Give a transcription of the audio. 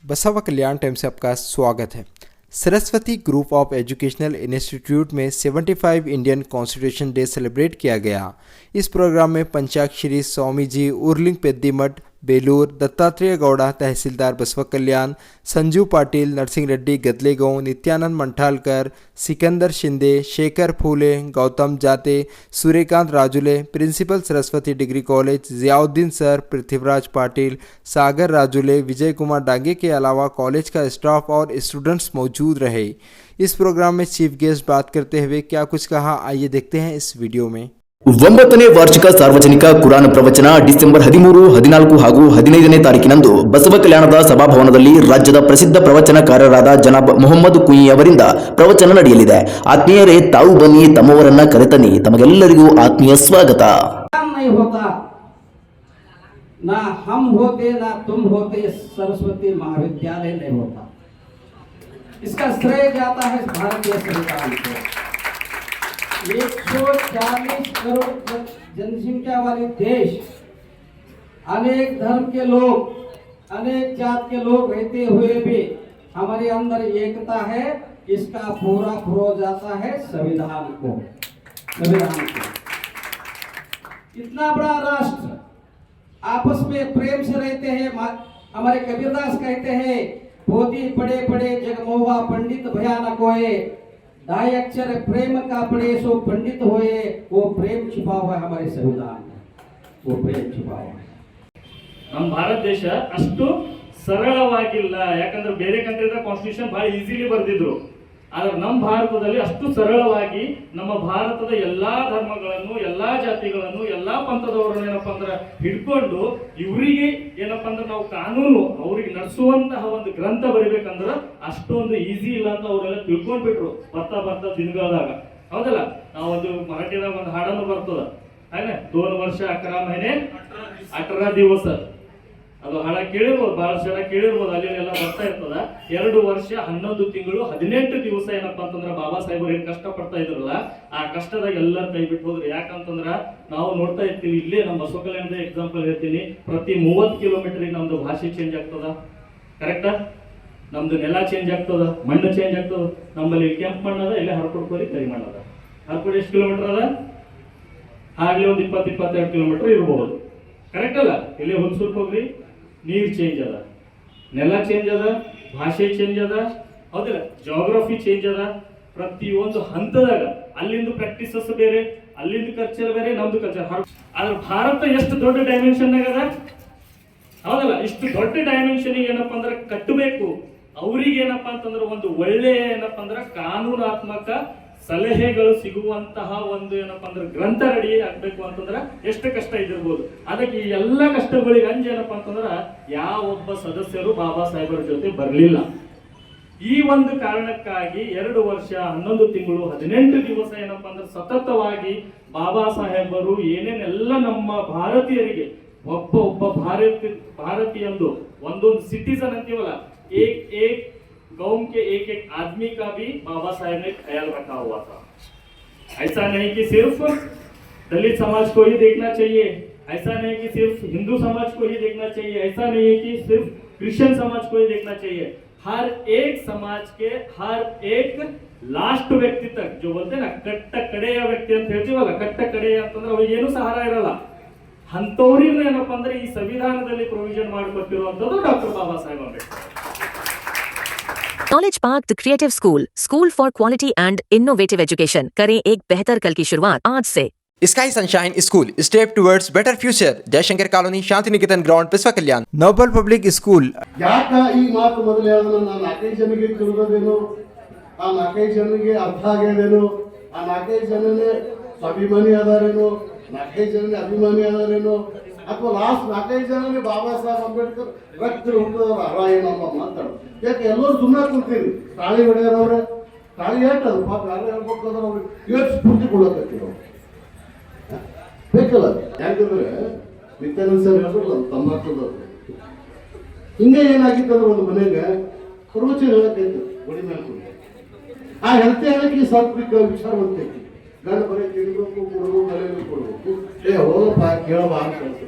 बसवा कल्याण टाइम से आपका स्वागत है। Saraswati group of educational institute में 75 इंडियन कॉन्स्टिट्यूशन डे सेलिब्रेट किया गया। इस प्रोग्राम में पंचाक्षरी स्वामी जी उर्लिंग पेद्दीमठ बेलूर, दत्तात्रेय गौड़ा तहसीलदार बसवा कल्याण, Sanju Patil Narasimha Reddy गदलेगांव, Nityanand मंठालकर, Sikandar Shinde, Shekhar Phule, Gautam Jate, Suryakant Rajule, principal Saraswati degree college, Ziauddin sir, Prithviraj Patil, Sagar Rajule, Vijay Kumar Dange के अलावा कॉलेज का स्टाफ और स्टूडेंट्स मौजूद रहे। इस प्रोग्राम में चीफ गेस्ट बात करते हुए क्या कुछ कहा, आइए देखते हैं इस वीडियो में। 9ನೇ ವಾರ್ಷಿಕ ಸಾರ್ವಜನಿಕ ಕುರಾನ್ ಪ್ರವಚನ ಡಿಸೆಂಬರ್ 13, 14 ಹಾಗೂ 15ನೇ ತಾರೀಕಿನಂದು ಬಸವ ಕಲ್ಯಾಣದ ಸಭಾಭವನದಲ್ಲಿ ರಾಜ್ಯದ ಪ್ರಸಿದ್ಧ ಪ್ರವಚನಕಾರರಾದ ಜನಾಬ್ ಮೊಹಮ್ಮದ್ ಕುಯಿ ಅವರಿಂದ ಪ್ರವಚನ ನಡೆಯಲಿದೆ। ಆತ್ಮೀಯರೇ, ತಾವು ಬನ್ನಿ, ತಮ್ಮವರನ್ನ ಕರೆತನ್ನಿ। ತಮಗೆಲ್ಲರಿಗೂ ಆತ್ಮೀಯ ಸ್ವಾಗತ। ना हम होते ना तुम होते, सरस्वती महाविद्यालय नहीं होता। इसका श्रेय जाता है भारतीय संविधान को। 140 करोड़ जनसंख्या वाली देश, अनेक धर्म के लोग, अनेक जात के लोग रहते हुए भी हमारे अंदर एकता है। इसका पूरा प्रो जाता है संविधान को। इतना बड़ा राष्ट्र आपस में प्रेम से रहते हैं। हमारे कबीरदास कहते हैं, पोती पड़े पड़े जगमोहा पंडित भयानक होए, ढाई अक्षर प्रेम का पड़े सो पंडित होए। वो प्रेम छिपा हुआ है हमारे संविधान में, वो प्रेम छिपा हुआ है। ನಮ್ಮ ಭಾರತ ದೇಶ ಅಷ್ಟು ಸರಳವಾಗಿಲ್ಲ, ಯಾಕಂದ್ರೆ ಬೇರೆ ಕಂಟ್ರಿದ ಕಾನ್ಸ್ಟಿಟ್ಯೂಷನ್ ಬಹಳ ಈಸಿಲಿ ಬರೆದಿದ್ರು, ಆದ್ರೆ ನಮ್ಮ ಭಾರತದಲ್ಲಿ ಅಷ್ಟು ಸರಳವಾಗಿ ನಮ್ಮ ಭಾರತದ ಎಲ್ಲಾ ಧರ್ಮಗಳನ್ನು, ಎಲ್ಲಾ ಜಾತಿಗಳನ್ನು, ಎಲ್ಲಾ ಪಂಥದವರನ್ನು ಏನಪ್ಪಾ ಅಂದ್ರೆ ಹಿಡ್ಕೊಂಡು ಇವರಿಗೆ ಏನಪ್ಪಾ ಅಂದ್ರೆ ನಾವು ಕಾನೂನು ಅವ್ರಿಗೆ ನಡೆಸುವಂತಹ ಒಂದು ಗ್ರಂಥ ಬರಿಬೇಕಂದ್ರ ಅಷ್ಟೊಂದು ಈಸಿ ಇಲ್ಲ ಅಂತ ಅವರೆಲ್ಲ ತಿಳ್ಕೊಂಡ್ಬಿಟ್ರು ಬರ್ತಾ ದಿನಗಳದಾಗ, ಹೌದಲ್ಲ? ನಾವೊಂದು ಮರಾಠಿದಾಗ ಒಂದು ಹಾಡನ್ನು ಬರ್ತದ, ಹಾಗೆ 2 ವರ್ಷ 11 ಮಹಿನೆ 18 ದಿವಸ, ಅದು ಹಾಡ ಕೇಳಿರ್ಬೋದು, ಬಹಳ ಜನ ಕೇಳಿರ್ಬೋದು, ಅಲ್ಲಿ ಎಲ್ಲ ಬರ್ತಾ ಇರ್ತದ। 2 ವರ್ಷ 11 ತಿಂಗಳು 18 ದಿವಸ ಏನಪ್ಪಾ ಅಂತಂದ್ರ ಬಾಬಾ ಸಾಹೇಬರು ಏನ್ ಕಷ್ಟ ಪಡ್ತಾ ಇದ್ರಲ್ಲ, ಆ ಕಷ್ಟದಾಗ ಎಲ್ಲರೂ ಕೈ ಬಿಟ್ಟು ಹೋದ್ರು। ಯಾಕಂತಂದ್ರ ನಾವು ನೋಡ್ತಾ ಇರ್ತೀವಿ, ಇಲ್ಲೇ ನಮ್ಮ ಬಸವ ಕಲ್ಯಾಣದ ಎಕ್ಸಾಂಪಲ್ ಹೇಳ್ತೀನಿ, ಪ್ರತಿ 30 ಕಿಲೋಮೀಟರ್ ನಮ್ದು ಭಾಷೆ ಚೇಂಜ್ ಆಗ್ತದ, ಕರೆಕ್ಟಾ? ನಮ್ದು ನೆಲ ಚೇಂಜ್ ಆಗ್ತದ, ಮಣ್ಣು ಚೇಂಜ್ ಆಗ್ತದ। ನಮ್ಮಲ್ಲಿ ಕೆಂಪು ಮಣ್ಣದ, ಇಲ್ಲೇ ಹರ್ಕೊಡ್ಕೋರಿ ಕರಿ ಮಣ್ಣದ। ಹರ್ಕೊಡಿ ಎಷ್ಟು ಕಿಲೋಮೀಟರ್ ಅದ? ಹಾಗೆ ಒಂದು 20-22 ಕಿಲೋಮೀಟರ್ ಇರಬಹುದು, ಕರೆಕ್ಟ್ ಅಲ್ಲ? ಇಲ್ಲೇ ಹುಲ್ಸೂರ್ಗೆ ಹೋಗ್ರಿ, ನೀರು ಚೇಂಜ್ ಅದ, ನೆಲ ಚೇಂಜ್ ಅದ, ಭಾಷೆ ಚೇಂಜ್ ಅದ, ಹೌದಿಲ್ಲ? ಜಾಗ್ರಫಿ ಚೇಂಜ್ ಅದ। ಪ್ರತಿಯೊಂದು ಹಂತದಾಗ ಅಲ್ಲಿಂದ ಪ್ರಾಕ್ಟೀಸಸ್ ಬೇರೆ, ಅಲ್ಲಿಂದ ಕಲ್ಚರ್ ಬೇರೆ, ನಮ್ದು ಕಲ್ಚರ್। ಆದ್ರೆ ಭಾರತ ಎಷ್ಟು ದೊಡ್ಡ ಡೈಮೆನ್ಷನ್ ಅದ, ಹೌದಲ್ಲ? ಇಷ್ಟು ದೊಡ್ಡ ಡೈಮೆನ್ಷನ್ ಏನಪ್ಪಾ ಅಂದ್ರೆ ಕಟ್ಟಬೇಕು, ಅವ್ರಿಗೆ ಏನಪ್ಪಾ ಅಂತಂದ್ರೆ ಒಂದು ಒಳ್ಳೆ ಏನಪ್ಪಾ ಅಂದ್ರೆ ಕಾನೂನಾತ್ಮಕ ಸಲಹೆಗಳು ಸಿಗುವಂತಹ ಒಂದು ಏನಪ್ಪಾ ಅಂದ್ರೆ ಗ್ರಂಥ ರೆಡಿ ಆಗ್ಬೇಕು ಅಂತಂದ್ರ ಎಷ್ಟು ಕಷ್ಟ ಇದಿರ್ಬೋದು। ಅದಕ್ಕೆ ಈ ಎಲ್ಲ ಕಷ್ಟಗಳಿಗೆ ಅಂಜ ಏನಪ್ಪಾ ಅಂತಂದ್ರ ಯಾವೊಬ್ಬ ಸದಸ್ಯರು ಬಾಬಾ ಸಾಹೇಬರ ಜೊತೆ ಬರಲಿಲ್ಲ। ಈ ಒಂದು ಕಾರಣಕ್ಕಾಗಿ 2 ವರ್ಷ 11 ತಿಂಗಳು 18 ದಿವಸ ಏನಪ್ಪಾ ಅಂದ್ರೆ ಸತತವಾಗಿ ಬಾಬಾ ಸಾಹೇಬರು ಏನೇನೆಲ್ಲ ನಮ್ಮ ಭಾರತೀಯರಿಗೆ ಒಬ್ಬ ಭಾರತೀಯಂದು ಒಂದೊಂದು ಸಿಟಿಸನ್ ಅಂತೀವಲ್ಲ, ಏಕ್ गांव के एक आदमी का भी बाबा साहेब ने ख्याल रखा हुआ था। ऐसा नहीं कि सिर्फ दलित समाज को ही देखना चाहिए, ऐसा नहीं कि सिर्फ हिंदू समाज को ही देखना चाहिए, ऐसा नहीं है कि सिर्फ क्रिश्चियन समाज को ही देखना चाहिए। हर एक समाज के हर एक लास्ट व्यक्ति तक, जो बोलते ना कट्ट कಡೆಯ ವ್ಯಕ್ತಿ ಅಂತ ಹೇಳ್ತೀವಲ್ಲ, ಕಟ್ಟ ಕಡೆಯ ಅಂತಂದ್ರೆ ಅವ್ರಿಗೆ ಏನು ಸಹಾರ ಇರಲ್ಲ, ಅಂತವರಿಗೆ ಏನಪ್ಪಾ ಅಂದ್ರೆ ಈ ಸಂವಿಧಾನದಲ್ಲಿ ಪ್ರೊವಿಷನ್ ಮಾಡಿಕೊಟ್ಟಿರುವಂತದ್ದು doctor Baba Saheb Ambedkar. Knowledge park the creative school for quality and innovative education. करें एक बेहतर कल की शुरुआत आज से। Sky sunshine school, step towards better future, Jaishankar colony, Shanti Niketan ground, Basavakalyan. Nobel public school. ಯಾಕ ಈ ಮಾತು ಮೊದಲು ಹೇಳಿದ್ರು, ನಾನು 4 ಜನರಿಗೆ ತಿಳಿದೋದೇನು, ಆ 4 ಜನರಿಗೆ ಅರ್ಥ ಆಗ್ಯದೇನು, ಆ 4 ಜನನೇ ಸ್ವಾಭಿಮಾನಿ ಅದಾರೇನು, 4 ಜನನೇ ಅಭಿಮಾನಿ ಅದಾರೇನು, ಅಥವಾ ಲಾಸ್ಟ್ 4 ಜನನೇ ಬಾಬಾ ಸಾಹೇಬ್ ಅಂಬೇಡ್ಕರ್ ರಕ್ತ ಹುಟ್ಟಿದವ್ರ ಅರ ಏನಪ್ಪ ಮಾತಾಡೋದು? ಯಾಕೆ ಎಲ್ಲರೂ ಸುಮ್ಮನೆ ಕುಂತೀರಿ? ತಾಳಿ ಹೊಡೆಯೋದವ್ರೆ, ತಾಳಿ ಹೇಳ್ತದ ಪಾಪ ಯಾರು ಹೇಳ್ಬೇಕಾದ್ರೆ ಅವ್ರಿಗೆ ಇವತ್ತು ಸ್ಫೂರ್ತಿ ಕೊಡೋಕತ್ತೀವಿ ಬೇಕಲ್ಲ? ಯಾಕಂದ್ರೆ ನಿತ್ಯಾನಂದ ಸರ್ ಹೇಳ್ಬಿಡಲ್ಲ ತಂಬಾಕುದವ್ರು ಹಿಂಗೆ ಏನಾಗಿತ್ತಂದ್ರೆ ಒಂದು ಮನೆಗೆ ಪ್ರವಚನ ಹೇಳಕ್ಕೈತೆ ಒಡಿ ಮೇಲೆ ಆ ಹೆಲ್ತಿ ಹೇಳಕ್ಕೆ ಸಾತ್ವಿಕ ವಿಚಾರ ಅಂತೈತಿ, ಗಂಡ ಬರೀ ತಿನ್ಬೇಕು, ಕೊಡ್ಬೇಕು, ಕಲಿಬೇಕು, ಕೊಡ್ಬೇಕು, ಹೋಗಪ್ಪ ಕೇಳಬಾರ ಕಳ್ಸ